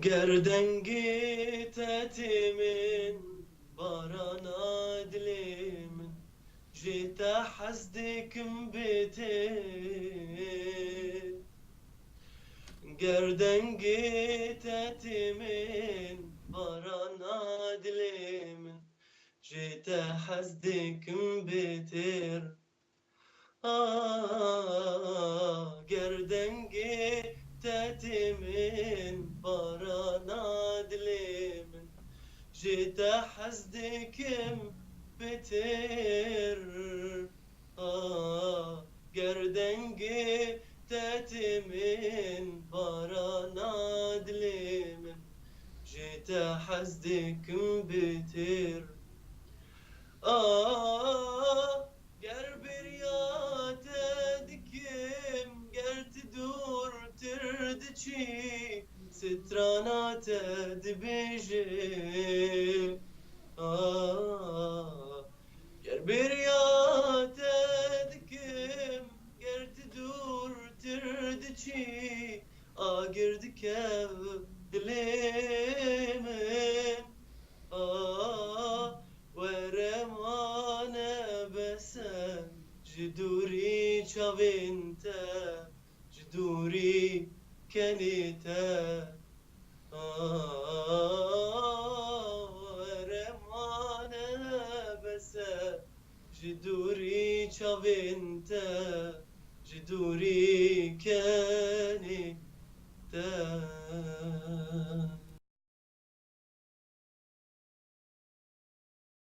Gerdengi tetimin barana dilimin Jita hasdikim bitir Gerdengi tetimin barana dilimin Jita hasdikim bitir Gerdengi tetimin barana dilimin Jita hasdikim bitir Gerdengi tetimin barana dilimin Jita hasdikim bitir Ger bir yate dikim Gerti dur tirdiçi Sitrana te dibiji Ger bir yate dikim Gerti dur tirdiçi Girdik ev dilimin Veremane besen Jiduri çavinte Jiduri kenite Veremane besen Jiduri çavinte Jiduri kenite